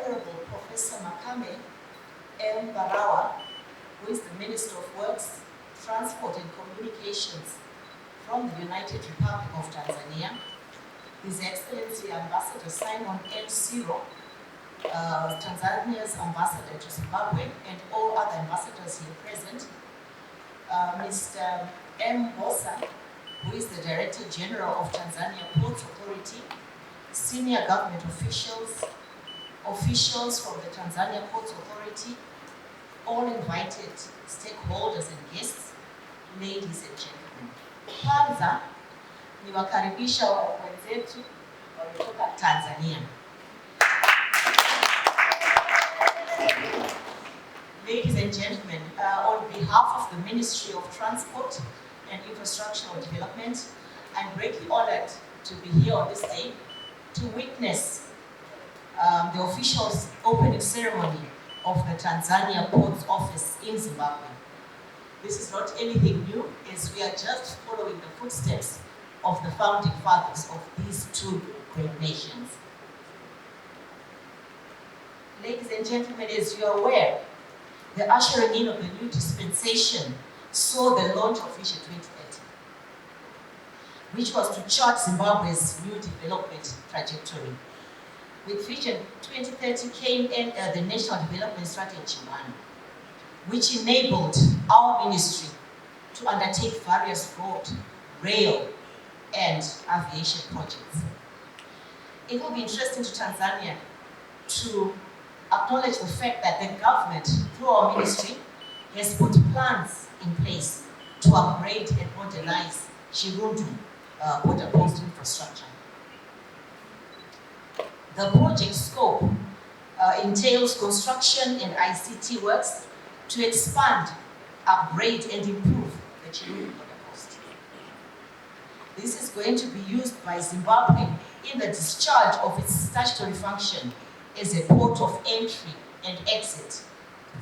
Honorable Professor Makumbe M. Barawa, who is the Minister of Works, Transport and Communications from the United Republic of Tanzania, His Excellency Ambassador Simon N. Siro, Tanzania's ambassador to Zimbabwe, and all other ambassadors here present, Mr. M. Bosa, who is the Director General of Tanzania Ports Authority, senior government officials, officials from the Tanzania Ports Authority, all invited stakeholders and guests, ladies and gentlemen. Kwanza, niwakaribisha wenzetu waliotoka Tanzania. Ladies and gentlemen, on behalf of the Ministry of Transport and Infrastructural Development, I'm greatly honored to be here on this day to witness the official opening ceremony of the Tanzania Ports Office in Zimbabwe. This is not anything new, as we are just following the footsteps of the founding fathers of these two great nations. Ladies and gentlemen, as you are aware, the ushering in of the new dispensation saw the launch of Vision 2030, which was to chart Zimbabwe's new development trajectory. With Vision 2030 came in the National Development Strategy 1, which enabled our ministry to undertake various road, rail, and aviation projects. It will be interesting to Tanzania to acknowledge the fact that the government, through our ministry, has put plans in place to upgrade and modernize Chirundu border post infrastructure. The project scope entails construction and ICT works to expand, upgrade, and improve the Chirundu border post. This is going to be used by Zimbabwe in the discharge of its statutory function as a port of entry and exit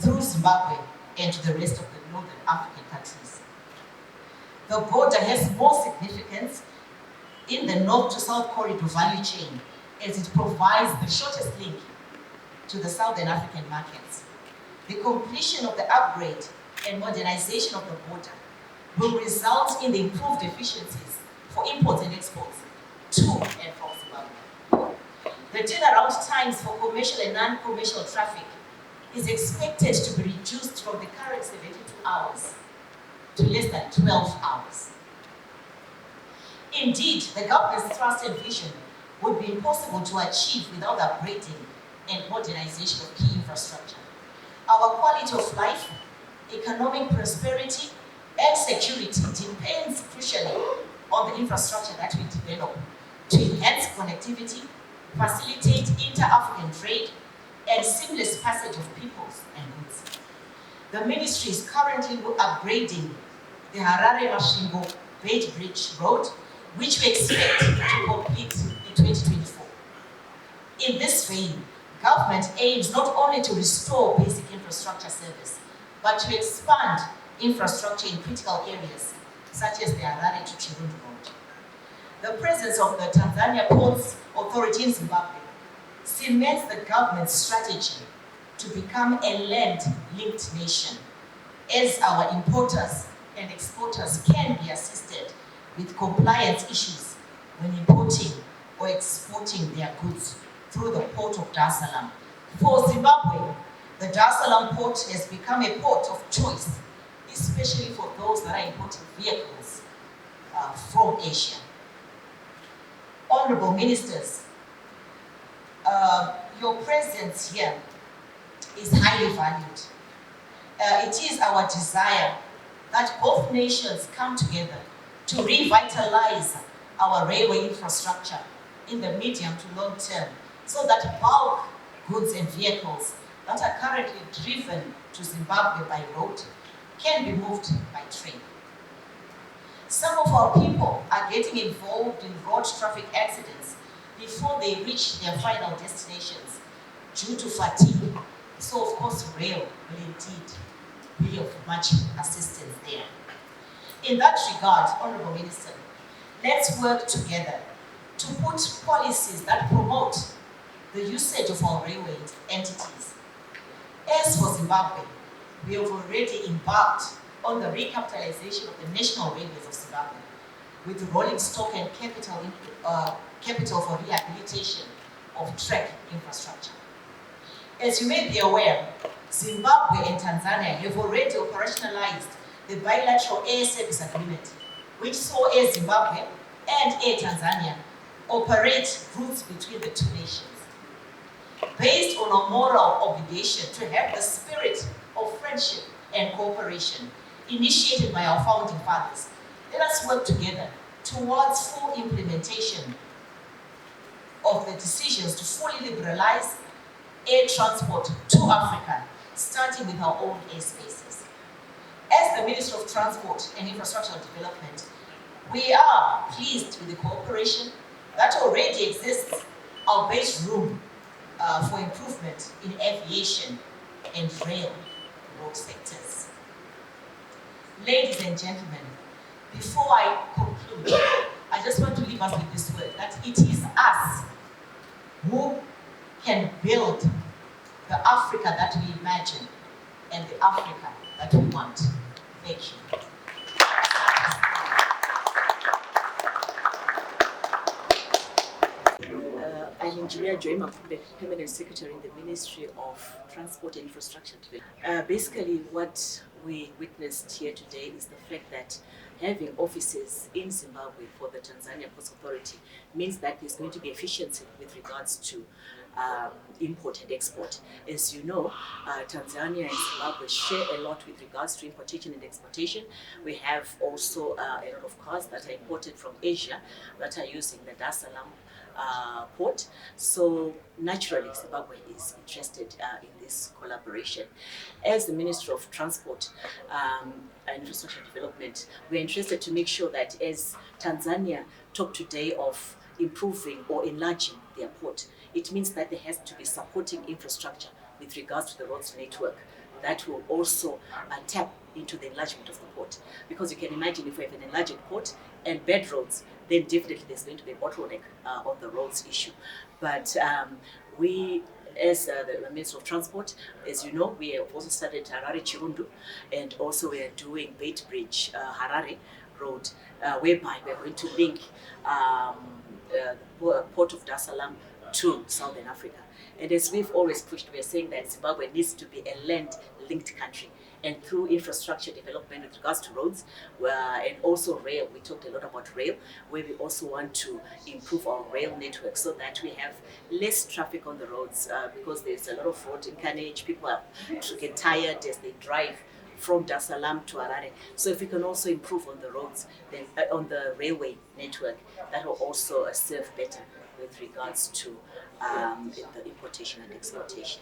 through Zimbabwe and to the rest of the Northern African countries. The border has more significance in the north to south corridor value chain, as it provides the shortest link to the Southern African markets. The completion of the upgrade and modernization of the border will result in the improved efficiencies for imports and exports to and from Zimbabwe. The turnaround times for commercial and non-commercial traffic is expected to be reduced from the current 72 hours to less than 12 hours. Indeed, the government's thrust and vision would be impossible to achieve without upgrading and modernization of key infrastructure. Our quality of life, economic prosperity, and security depends crucially on the infrastructure that we develop to enhance connectivity, facilitate inter-African trade, and seamless passage of peoples and goods. The ministry is currently upgrading the Harare-Masvingo Beit Bridge Road, which we expect to complete in 2024. In this vein, government aims not only to restore basic infrastructure service, but to expand infrastructure in critical areas, such as the Harare to Chirundu Road. The presence of the Tanzania Ports Authority in Zimbabwe cements the government's strategy to become a land-linked nation, as our importers and exporters can be assisted with compliance issues when importing or exporting their goods through the port of Dar es Salaam. For Zimbabwe, the Dar es Salaam port has become a port of choice, especially for those that are importing vehicles from Asia. Honorable ministers, your presence here is highly valued. It is our desire that both nations come together to revitalize our railway infrastructure in the medium to long term, so that bulk goods and vehicles that are currently driven to Zimbabwe by road can be moved by train. Some of our people are getting involved in road traffic accidents before they reach their final destinations due to fatigue. So of course, rail will indeed be of much assistance there. In that regard, Honorable Minister, let's work together to put policies that promote the usage of our railway entities. As for Zimbabwe, we have already embarked on the recapitalization of the national railways of Zimbabwe with rolling stock and capital for rehabilitation of track infrastructure. As you may be aware, Zimbabwe and Tanzania have already operationalized the bilateral air service agreement, which saw Air Zimbabwe and Air Tanzania operate routes between the two nations. Based on a moral obligation to have the spirit of friendship and cooperation initiated by our founding fathers, let us work together towards full implementation of the decisions to fully liberalize air transport to Africa, starting with our own airspaces. As the Minister of Transport and Infrastructural Development, we are pleased with the cooperation that already exists, albeit room for improvement in aviation and rail road sectors. Ladies and gentlemen, before I conclude, I just want to leave us with this word, that it is us who can build the Africa that we imagine and the Africa that we want. Thank you. I'm Engineer Makumbe, Permanent Secretary in the Ministry of Transport and Infrastructure. Basically, what we witnessed here today is the fact that having offices in Zimbabwe for the Tanzania Ports Authority means that there's going to be efficiency with regards to import and export. As you know, Tanzania and Zimbabwe share a lot with regards to importation and exportation. We have also a lot of cars that are imported from Asia that are using the Dar es Salaam port. So naturally, Zimbabwe is interested in this collaboration. As the Minister of Transport and Infrastructure Development, we're interested to make sure that as Tanzania talk today of improving or enlarging their port, it means that there has to be supporting infrastructure with regards to the roads network that will also tap into the enlargement of the port. Because you can imagine if we have an enlarged port and bad roads, then definitely there's going to be a bottleneck on the roads issue. But we, as the Minister of Transport, as you know, we have also started Harare Chirundu, and also we are doing Bait Bridge Harare Road, whereby we are going to link the port of Dar es Salaam to Southern Africa. And as we've always pushed, we are saying that Zimbabwe needs to be a land-linked country. And through infrastructure development with regards to roads and also rail, we talked a lot about rail, where we also want to improve our rail network so that we have less traffic on the roads because there's a lot of road carnage. People get tired as they drive from Dar es Salaam to Harare. So if we can also improve on the roads, then on the railway network, that will also serve better with regards to the importation and exportation.